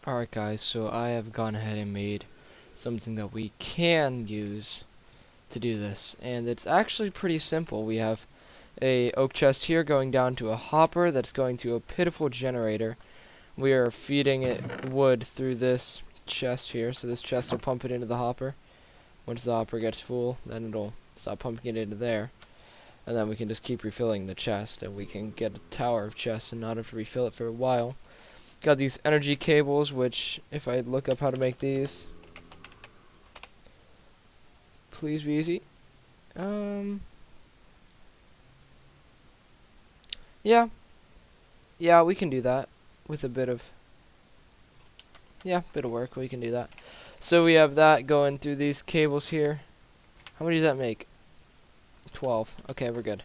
Alright guys, so I have gone ahead and made something that we can use to do this, and it's actually pretty simple. We have a oak chest here going down to a hopper that's going to a pitiful generator. We are feeding it wood through this chest here, so this chest will pump it into the hopper. Once the hopper gets full, then it'll stop pumping it into there, and then we can just keep refilling the chest, and we can get a tower of chests and not have to refill it for a while. Got these energy cables, which, if I look up how to make these, please be easy. Yeah, we can do that with a bit of, bit of work. We can do that. So we have that going through these cables here. How many does that make? 12. Okay, we're good.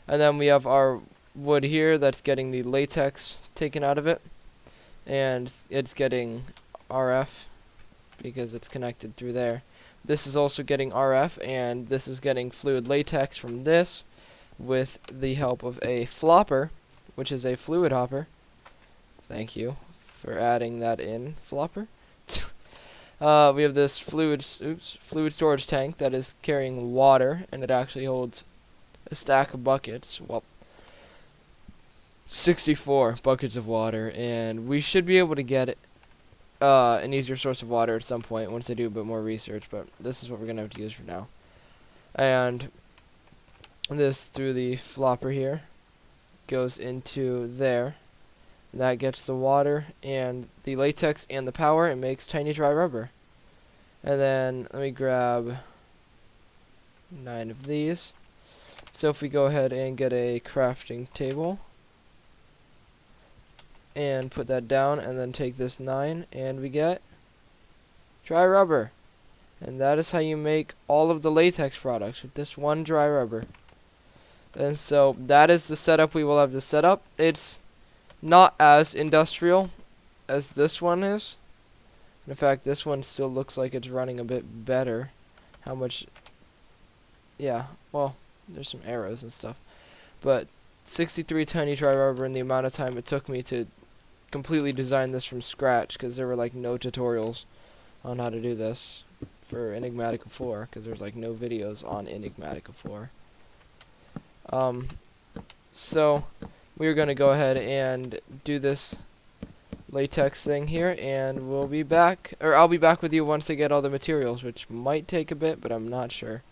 And then we have our wood here that's getting the latex taken out of it, and it's getting RF because it's connected through there. This is also getting RF, and this is getting fluid latex from this with the help of a flopper, which is a fluid hopper. Thank you for adding that in, flopper. We have this fluid storage tank that is carrying water, and it actually holds a stack of buckets. Well, 64 buckets of water, and we should be able to get an easier source of water at some point once I do a bit more research, but this is what we're going to have to use for now. And this, through the flopper here, goes into there. That gets the water and the latex and the power. It makes tiny dry rubber. And then let me grab 9 of these. So if we go ahead and get a crafting table and put that down, and then take this 9, and we get dry rubber. And that is how you make all of the latex products, with this one dry rubber. And so that is the setup we will have to set up. It's not as industrial as this one is. In fact, this one still looks like it's running a bit better. How much? Yeah, well, there's some arrows and stuff. But 63 tiny dry rubber in the amount of time it took me to completely design this from scratch, because there were like no tutorials on how to do this for Enigmatica 4, because there's like no videos on Enigmatica 4. So we're going to go ahead and do this latex thing here, and we'll be back, or I'll be back with you once I get all the materials, which might take a bit, but I'm not sure.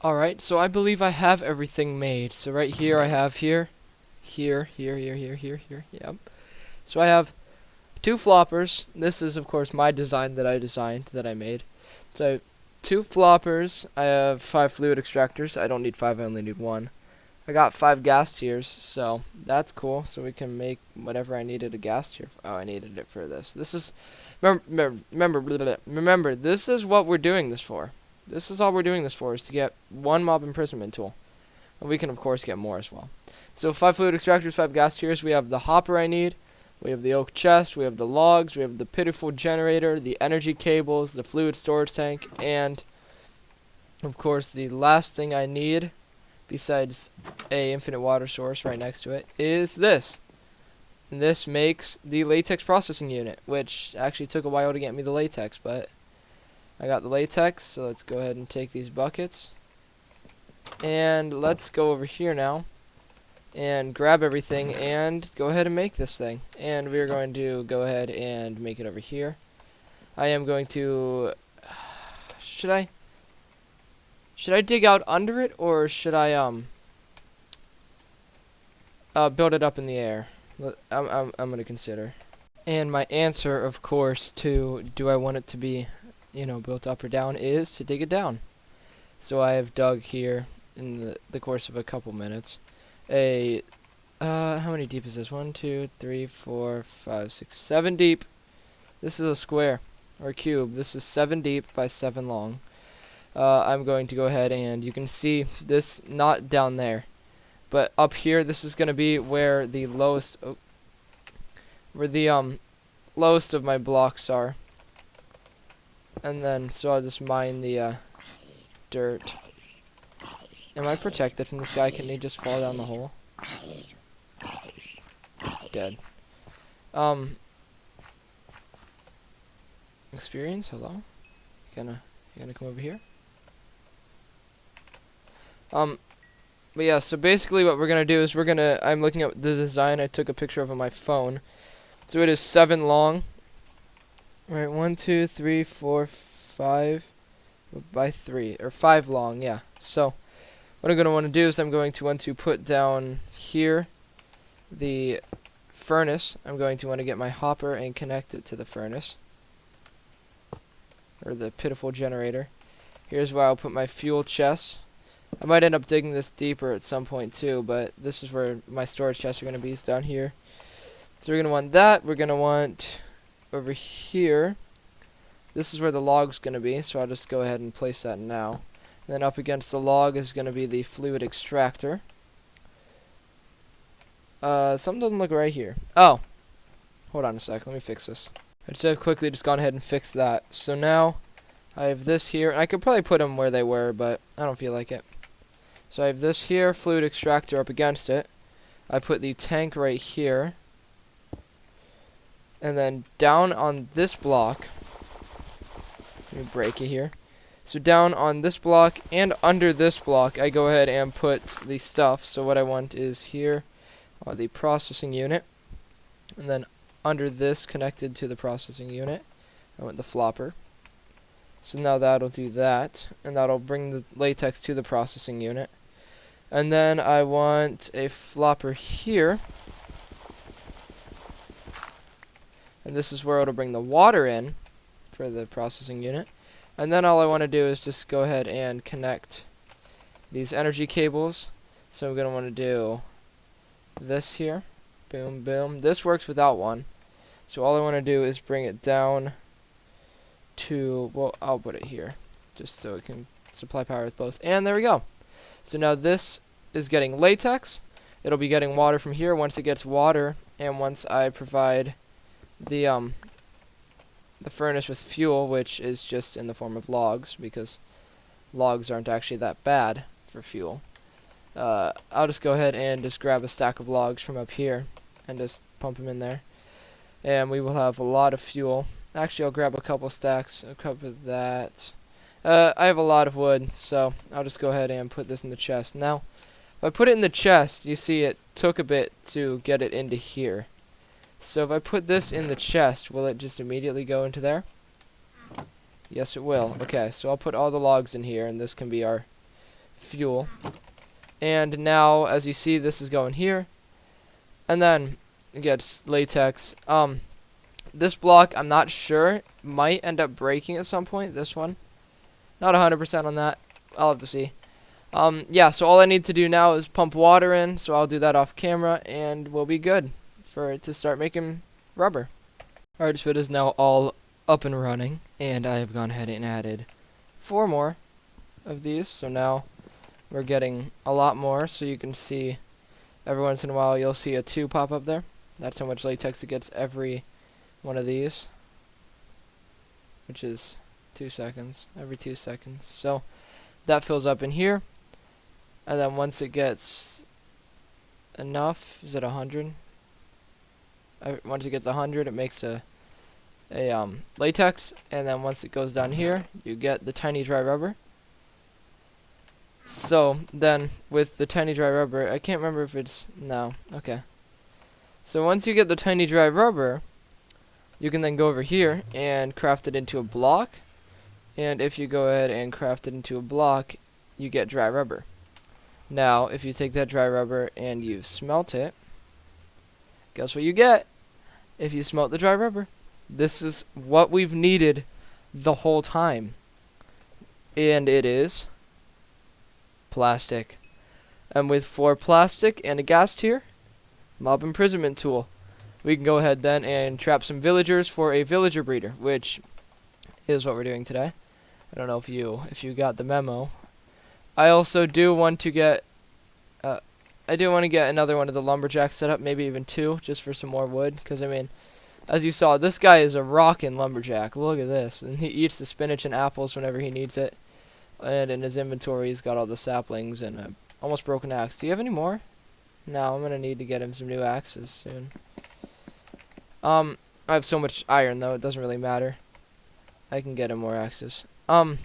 Alright, so I believe I have everything made. So right here I have here, yep. So I have 2 floppers. This is, of course, my design that I made. So 2 floppers. I have 5 fluid extractors. I don't need 5, I only need 1. I got 5 gas tiers, so that's cool. So we can make whatever I needed a gas tier for. Oh, I needed it for this. This is, remember, this is what we're doing this for. This is all we're doing this for, is to get 1 mob imprisonment tool. And we can, of course, get more as well. So 5 fluid extractors, 5 gas tiers. We have the hopper I need. We have the oak chest, we have the logs, we have the pitiful generator, the energy cables, the fluid storage tank, and, of course, the last thing I need, besides a infinite water source right next to it, is this. And this makes the latex processing unit, which actually took a while to get me the latex, but I got the latex, so let's go ahead and take these buckets. And let's go over here now and grab everything and go ahead and make this thing. And we're going to go ahead and make it over here. I am going to should I dig out under it, or should I build it up in the air? I'm going to consider. And my answer, of course, to do I want it to be, built up or down, is to dig it down. So I have dug here in the course of a couple minutes how many deep is this? 1, 2, 3, 4, 5, 6, 7 deep. This is a square, or a cube. This is 7 deep by 7 long. I'm going to go ahead, and you can see this, not down there, but up here. This is going to be where the lowest, lowest of my blocks are. And then, so I'll just mine the dirt. Am I protected from this guy? Can he just fall down the hole? Dead. Experience, hello? You gonna come over here? But yeah, so basically what we're gonna do is I'm looking at the design I took a picture of on my phone. So it is 7 long. Right, 1, 2, 3, 4, 5 by 3, or 5 long, yeah. So what I'm gonna want to do is I'm going to want to put down here the furnace. I'm going to want to get my hopper and connect it to the furnace, or the pitiful generator. Here's where I'll put my fuel chest. I might end up digging this deeper at some point too, but this is where my storage chests are going to be, is down here. So we're going to want that. We're going to want over here, this is where the log's going to be, so I'll just go ahead and place that now. And then up against the log is going to be the fluid extractor. Something doesn't look right here. Oh, hold on a sec, let me fix this. I just have quickly just gone ahead and fixed that. So now I have this here, and I could probably put them where they were, but I don't feel like it. So I have this here, fluid extractor up against it. I put the tank right here. And then down on this block, let me break it here. So down on this block and under this block, I go ahead and put the stuff. So what I want is here, the processing unit. And then under this, connected to the processing unit, I want the flopper. So now that'll do that, and that'll bring the latex to the processing unit. And then I want a flopper here. And this is where it'll bring the water in for the processing unit. And then all I want to do is just go ahead and connect these energy cables. So I'm going to want to do this here. Boom, boom. This works without one. So all I want to do is bring it down to, well, I'll put it here, just so it can supply power with both. And there we go. So now this is getting latex. It'll be getting water from here once it gets water, and once I provide the furnace with fuel, which is just in the form of logs, because logs aren't actually that bad for fuel. I'll just go ahead and just grab a stack of logs from up here and just pump them in there, and we will have a lot of fuel. Actually, I'll grab a couple stacks, a couple of that. I have a lot of wood, so I'll just go ahead and put this in the chest. Now, if I put it in the chest, you see it took a bit to get it into here. So if I put this in the chest, will it just immediately go into there? Yes, it will. Okay, so I'll put all the logs in here, and this can be our fuel. And now, as you see, this is going here. And then it gets latex. This block, I'm not sure, might end up breaking at some point, this one. Not 100% on that. I'll have to see. Yeah, so all I need to do now is pump water in, so I'll do that off camera, and we'll be good for it to start making rubber. Alright, so it is now all up and running, and I have gone ahead and added 4 more of these, so now we're getting a lot more, so you can see every once in a while you'll see a 2 pop up there. That's how much latex it gets every one of these, which is 2 seconds, every 2 seconds. So that fills up in here, and then once it gets enough, is it 100? Once it gets 100, it makes a latex, and then once it goes down here, you get the tiny dry rubber. So then with the tiny dry rubber, I can't remember if it's, no, okay. So once you get the tiny dry rubber, you can then go over here and craft it into a block. And if you go ahead and craft it into a block, you get dry rubber. Now, if you take that dry rubber and you smelt it, guess what you get if you smelt the dry rubber? This is what we've needed the whole time. And it is plastic. And with 4 plastic and a gas tier, mob imprisonment tool. We can go ahead then and trap some villagers for a villager breeder, which is what we're doing today. I don't know if you got the memo. I also do want to get another one of the lumberjacks set up, maybe even 2, just for some more wood, because I mean, as you saw, this guy is a rockin' lumberjack. Look at this, and he eats the spinach and apples whenever he needs it. And in his inventory, he's got all the saplings and a almost broken axe. Do you have any more? No, I'm gonna need to get him some new axes soon. I have so much iron though, it doesn't really matter. I can get him more access. But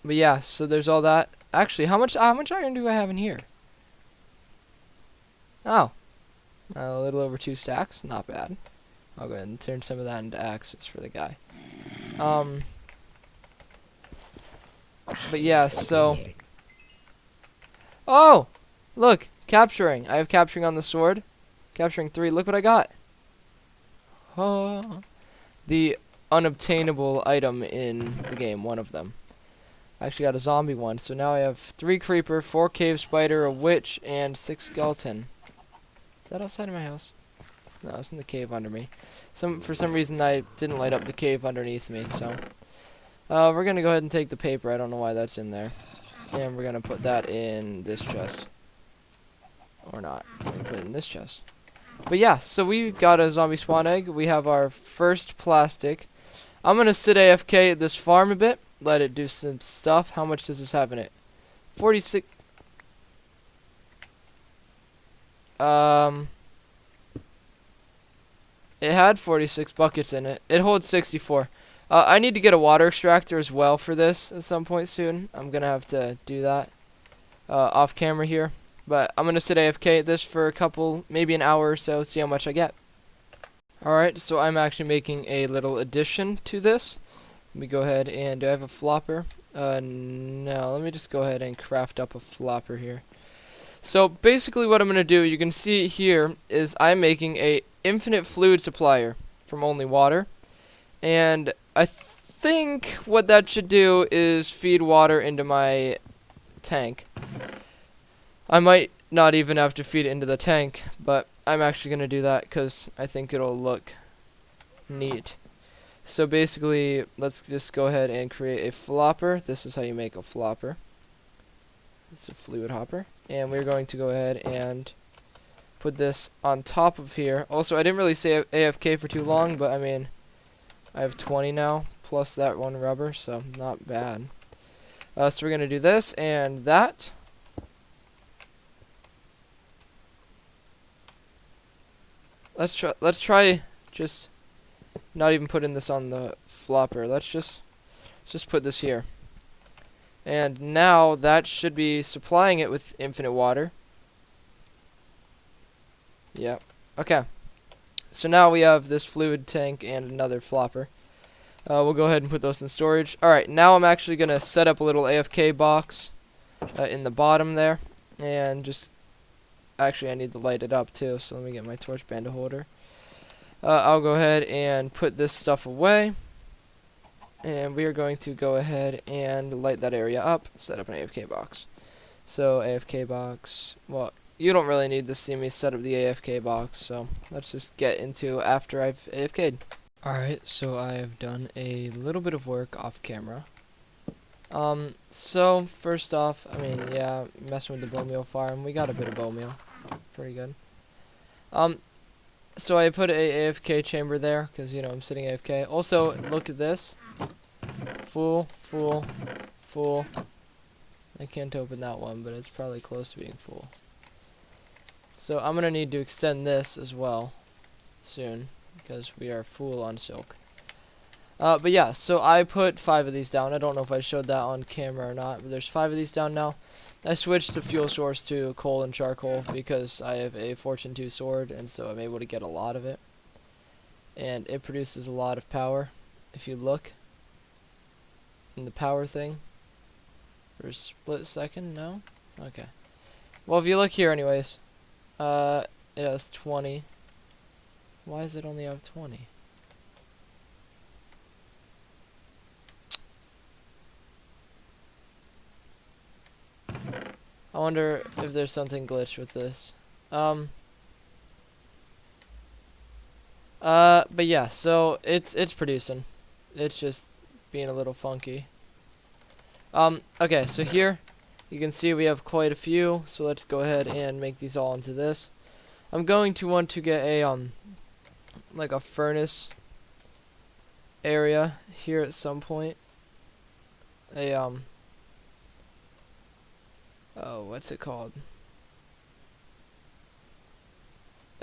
yeah, so there's all that. Actually, how much iron do I have in here? Oh, a little over 2 stacks. Not bad. I'll go ahead and turn some of that into axes for the guy. But yeah, so. Oh, look, capturing. I have capturing on the sword. Capturing 3. Look what I got. Oh, the unobtainable item in the game. One of them. I actually got a zombie one. So now I have 3 creeper, 4 cave spider, a witch, and 6 skeleton. Is that outside of my house? No, it's in the cave under me. For some reason I didn't light up the cave underneath me, so we're gonna go ahead and take the paper. I don't know why that's in there. And we're gonna put that in this chest. Or not. We're gonna put it in this chest. But yeah, so we got a zombie spawn egg. We have our first plastic. I'm gonna sit AFK at this farm a bit, let it do some stuff. How much does this have in it? 46. It had 46 buckets in it. It holds 64. I need to get a water extractor as well for this at some point soon. I'm going to have to do that off camera here. But I'm going to sit AFK at this for a couple, maybe an hour or so, see how much I get. Alright, so I'm actually making a little addition to this. Let me go ahead and, do I have a flopper? No, let me just go ahead and craft up a flopper here. So basically what I'm going to do, you can see here, is I'm making a infinite fluid supplier from only water. And I think what that should do is feed water into my tank. I might not even have to feed it into the tank, but I'm actually going to do that because I think it'll look neat. So basically, let's just go ahead and create a flopper. This is how you make a flopper. It's a fluid hopper. And we're going to go ahead and put this on top of here. Also, I didn't really say AFK for too long, but I mean, I have 20 now, plus that one rubber, so not bad. So we're going to do this and that. Let's try just not even putting this on the flopper. Let's just put this here. And now that should be supplying it with infinite water. Yep. Okay. So now we have this fluid tank and another flopper. We'll go ahead and put those in storage. Alright, now I'm actually going to set up a little AFK box in the bottom there. And just... Actually, I need to light it up too, so let me get my torch bandit holder. I'll go ahead and put this stuff away. And we are going to go ahead and light that area up, set up an AFK box. So, AFK box, well, you don't really need to see me set up the AFK box, so let's just get into after I've AFK'd. Alright, so I have done a little bit of work off camera. So, first off, I mean, yeah, messing with the bone meal farm, we got a bit of bone meal. Pretty good. So I put a AFK chamber there, because, you know, I'm sitting AFK. Also, look at this. Full. I can't open that one, but it's probably close to being full. So I'm going to need to extend this as well soon, because we are full on silk. But yeah, so I put 5 of these down. I don't know if I showed that on camera or not, but there's 5 of these down now. I switched the fuel source to coal and charcoal because I have a Fortune 2 sword, and so I'm able to get a lot of it. And it produces a lot of power. If you look in the power thing for a split second, no? Okay. Well, if you look here anyways, it has 20. Why does it only have 20? I wonder if there's something glitched with this. But yeah, so it's producing. It's just being a little funky. Okay, so here you can see we have quite a few, so let's go ahead and make these all into this. I'm going to want to get a like a furnace area here at some point. Oh, what's it called?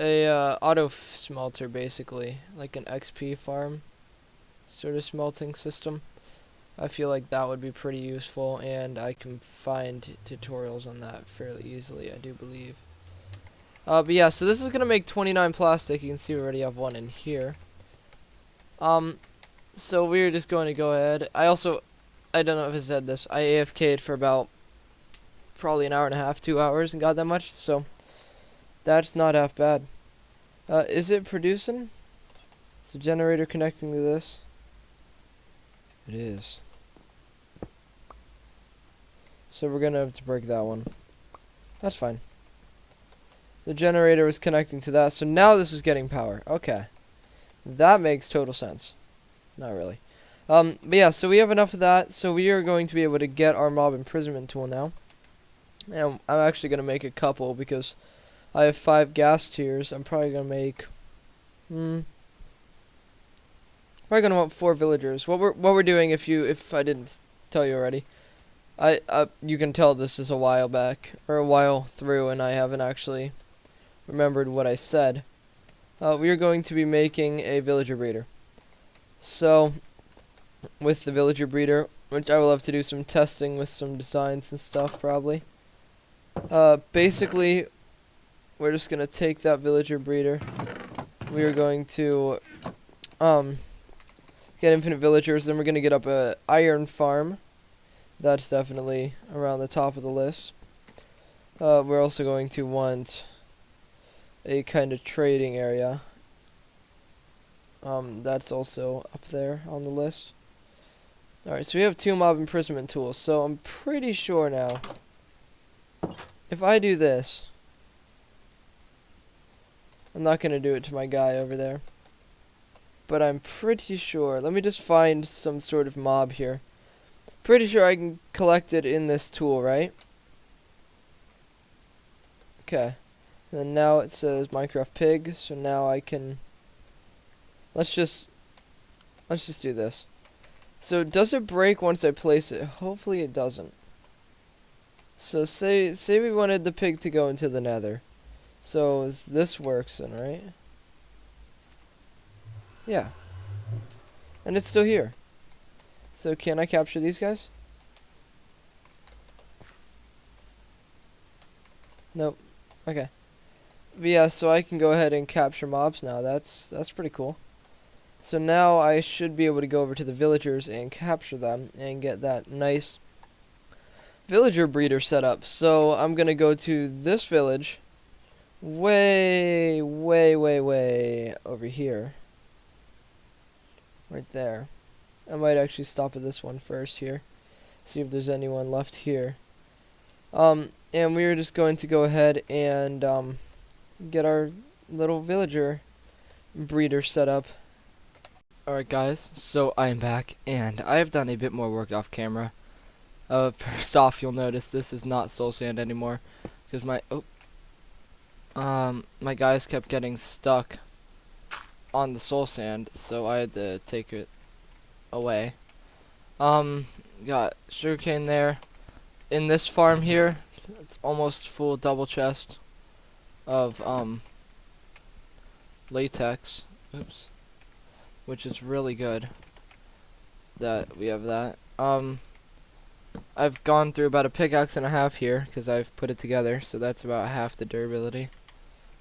A auto smelter, basically, like an XP farm. sort of smelting system. I feel like that would be pretty useful, and I can find tutorials on that fairly easily, I do believe. But yeah, so this is going to make 29 plastic. You can see we already have one in here. So we're just going to go ahead. I don't know if I said this, I AFK'd for about probably an hour and a half, 2 hours, and got that much, so that's not half bad. Is it producing? It's a generator connecting to this. It is. So we're gonna have to break that one. That's fine. The generator was connecting to that, so now this is getting power. Okay. That makes total sense. Not really. But yeah, so we have enough of that, so we are going to be able to get our mob imprisonment tool now. And I'm actually going to make a couple, because I have 5 gas tiers. I'm probably going to make... probably going to want 4 villagers. What we're doing, if I didn't tell you already, you can tell this is a while back, or a while through, and I haven't actually remembered what I said. We are going to be making a villager breeder. So, with the villager breeder, which I will have to do some testing with some designs and stuff, probably. Basically, we're just going to take that villager breeder. We are going to, get infinite villagers, then we're going to get up a iron farm. That's definitely around the top of the list. We're also going to want a kind of trading area. That's also up there on the list. Alright, so we have 2 mob imprisonment tools. So I'm pretty sure now, if I do this, I'm not going to do it to my guy over there, but I'm pretty sure, let me just find some sort of mob here. Pretty sure I can collect it in this tool, right? Okay. And then now it says Minecraft pig, so now I can... Let's just do this. So does it break once I place it? Hopefully it doesn't. So say we wanted the pig to go into the nether. So this works then, right? Yeah. And it's still here. So can I capture these guys? Nope. Okay. But yeah, so I can go ahead and capture mobs now. That's pretty cool. So now I should be able to go over to the villagers and capture them and get that nice villager breeder set up. So I'm going to go to this village way over here. Right there. I might actually stop at this one first here. See if there's anyone left here. And we're just going to go ahead and get our little villager breeder set up. Alright guys, so I am back, and I have done a bit more work off camera. First off, you'll notice this is not soul sand anymore, because my guys kept getting stuck on the soul sand, so I had to take it away. Got sugarcane there. In this farm here, it's almost full double chest of latex. Oops. Which is really good that we have that. I've gone through about a pickaxe and a half here because I've put it together, so that's about half the durability.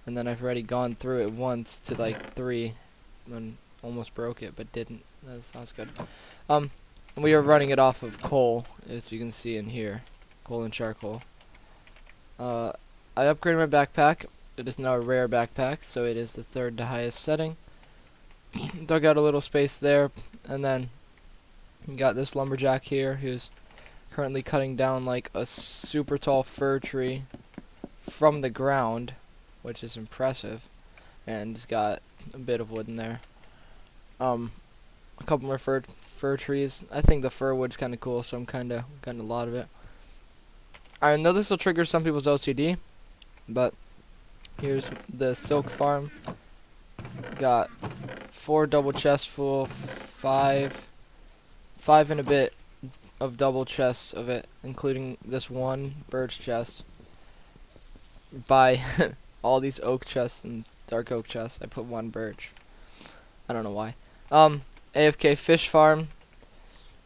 And then I've already gone through it once to like 3 and almost broke it, but didn't. That's good. We are running it off of coal, as you can see in here. Coal and charcoal. I upgraded my backpack. It is now a rare backpack, so it is the 3rd to highest setting. Dug out a little space there, and then got this lumberjack here who's currently cutting down like a super tall fir tree from the ground, which is impressive, and he's got a bit of wood in there. A couple more fir trees. I think the fir wood's kind of cool, so I'm kind of getting a lot of it. I know this will trigger some people's OCD, but here's the silk farm. Got 4 double chests full, 5 and a bit of double chests of it, including this one birch chest. By all these oak chests and dark oak chests, I put 1 birch. I don't know why. AFK fish farm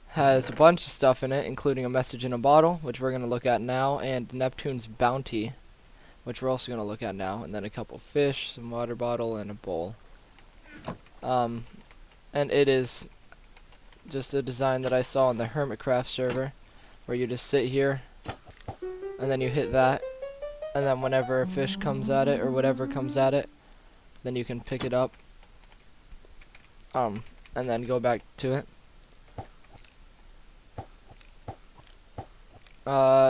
has a bunch of stuff in it, including a message in a bottle, which we're going to look at now, and Neptune's bounty, which we're also going to look at now, and then a couple fish, some water bottle, and a bowl. And it is just a design that I saw on the Hermitcraft server, where you just sit here, and then you hit that, and then whenever a fish comes at it, or whatever comes at it, then you can pick it up, and then go back to it.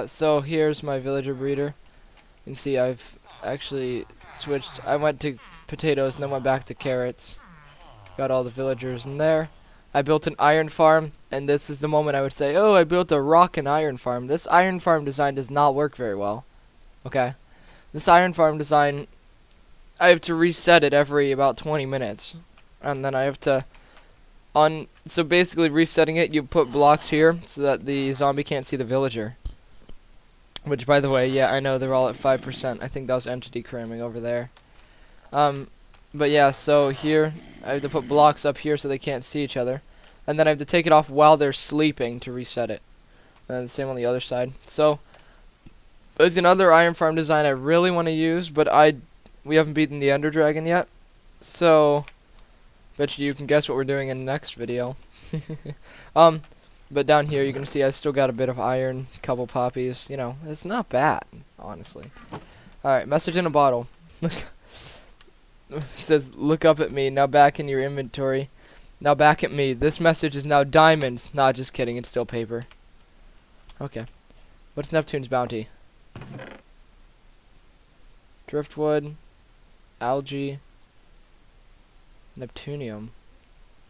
So here's my villager breeder. You can see I've actually switched. I went to potatoes and then went back to carrots. Got all the villagers in there. I built an iron farm, and this is the moment I would say, oh, I built a rock and iron farm. This iron farm design does not work very well. Okay? This iron farm design, I have to reset it every about 20 minutes. And then I have to so basically resetting it, you put blocks here so that the zombie can't see the villager. Which, by the way, yeah, I know they're all at 5%. I think that was entity cramming over there. But yeah, so here, I have to put blocks up here so they can't see each other. And then I have to take it off while they're sleeping to reset it. And then the same on the other side. So, there's another iron farm design I really want to use, but we haven't beaten the Ender Dragon yet. So, bet you can guess what we're doing in the next video. But down here you can see I still got a bit of iron, couple poppies, you know, it's not bad, honestly. Alright, message in a bottle. It says, look up at me, now back in your inventory. Now back at me, this message is now diamonds. Nah, just kidding, it's still paper. Okay. What's Neptune's bounty? Driftwood, algae, Neptunium.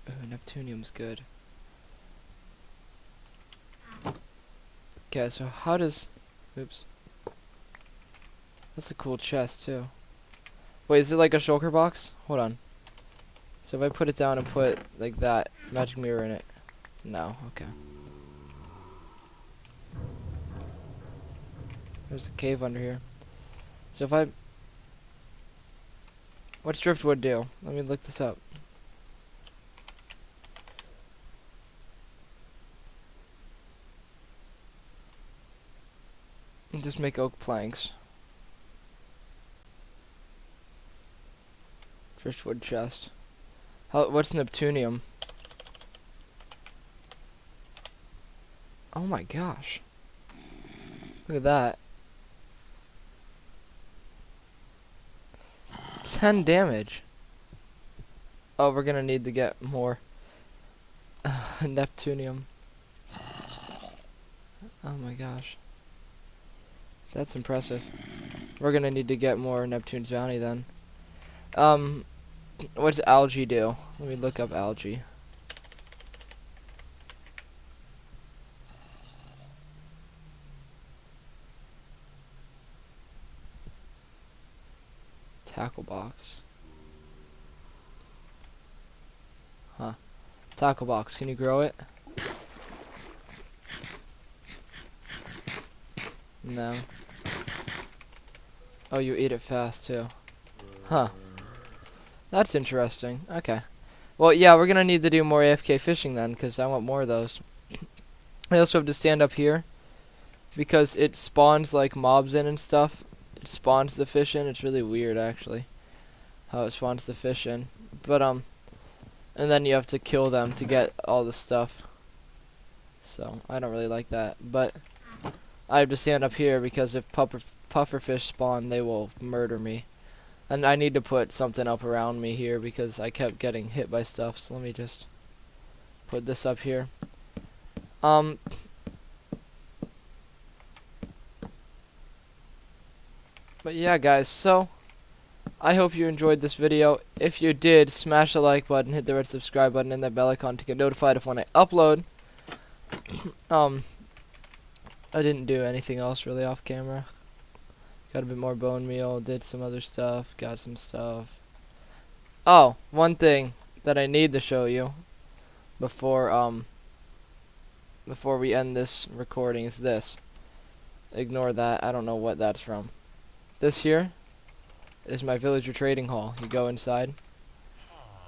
Ooh, Neptunium's good. Okay, so how does... Oops. That's a cool chest, too. Wait, is it like a shulker box? Hold on. So if I put it down and put, like that, magic mirror in it. No, okay. There's a cave under here. So if I... What's driftwood do? Let me look this up. Just make oak planks. Driftwood chest. What's Neptunium? Oh my gosh. Look at that. 10 damage. Oh, we're gonna need to get more Neptunium. Oh my gosh. That's impressive. We're gonna need to get more Neptune's bounty then. What's algae do? Let me look up algae. Tackle box. Huh. Tackle box, can you grow it? No. Oh, you eat it fast too. Huh. That's interesting. Okay. Well, yeah, we're gonna need to do more AFK fishing then, because I want more of those. I also have to stand up here, because it spawns like mobs in and stuff. It spawns the fish in. It's really weird, actually, how it spawns the fish in. But, and then you have to kill them to get all the stuff. So, I don't really like that. But I have to stand up here because if pufferfish spawn, they will murder me. And I need to put something up around me here because I kept getting hit by stuff. So let me just put this up here. But yeah, guys, so I hope you enjoyed this video. If you did, smash the like button, hit the red subscribe button, and that bell icon to get notified of when I upload. I didn't do anything else really off camera. Got a bit more bone meal, did some other stuff, got some stuff. Oh, one thing that I need to show you before we end this recording is this. Ignore that, I don't know what that's from. This here is my villager trading hall. You go inside,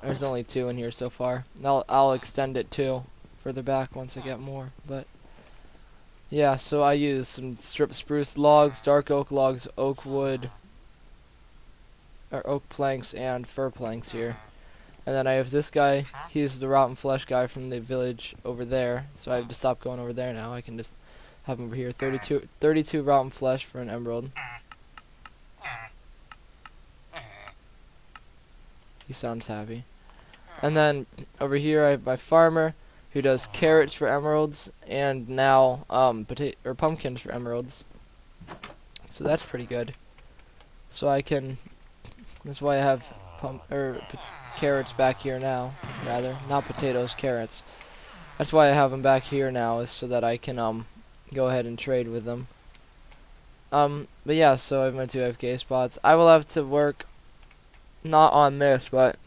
There's only 2 in here so far. I'll extend it too further back once I get more. But yeah, so I use some strip spruce logs, dark oak logs, oak wood, or oak planks, and fir planks here. And then I have this guy. He's the rotten flesh guy from the village over there. So I have to stop going over there now. I can just have him over here. 32 rotten flesh for an emerald. He sounds happy. And then over here I have my farmer who does carrots for emeralds and now pumpkins for emeralds. So that's pretty good. So I can. That's why I have carrots back here now. Rather, not potatoes, carrots. That's why I have them back here now, is so that I can go ahead and trade with them. But yeah, so I have my 2 AFK spots. I will have to work not on this, but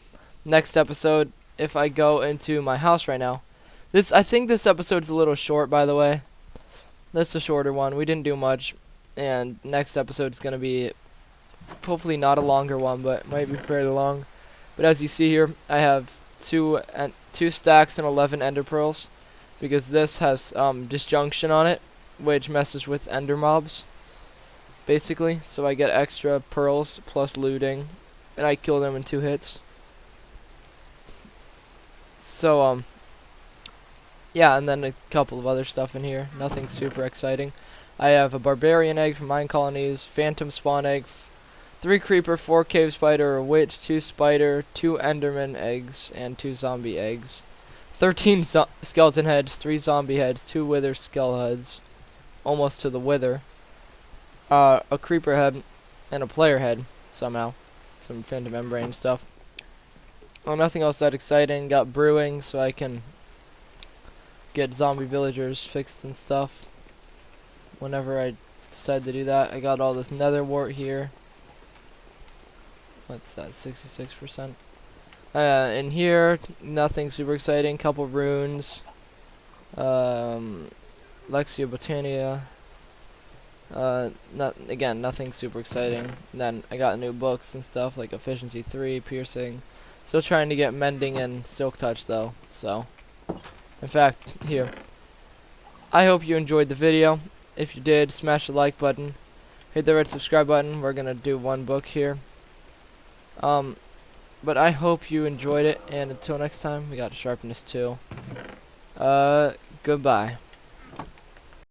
next episode if I go into my house right now. I think this episode's a little short, by the way. This is a shorter one. We didn't do much, and next episode's gonna be hopefully not a longer one, but might be fairly long. But as you see here, I have 2 stacks and 11 ender pearls, because this has disjunction on it, which messes with ender mobs, basically. So I get extra pearls plus looting, and I kill them in 2 hits. So yeah, and then a couple of other stuff in here. Nothing super exciting. I have a barbarian egg from mine colonies, phantom spawn egg, 3 creeper, 4 cave spider, a witch, 2 spider, 2 enderman eggs, and 2 zombie eggs. 13 skeleton heads, 3 zombie heads, 2 wither skull heads, almost to the wither. A creeper head, and a player head, somehow. Some phantom membrane stuff. Well, nothing else that exciting. Got brewing, so I can get zombie villagers fixed and stuff whenever I decide to do that. I got all this nether wart here. What's that, 66%? In here, nothing super exciting. Couple runes. Lexia Botania. Nothing super exciting. And then I got new books and stuff like Efficiency 3, Piercing. Still trying to get Mending and Silk Touch though. So, in fact, here. I hope you enjoyed the video. If you did, smash the like button. Hit the red subscribe button. We're gonna do 1 book here. But I hope you enjoyed it, and until next time, we got Sharpness 2. Goodbye.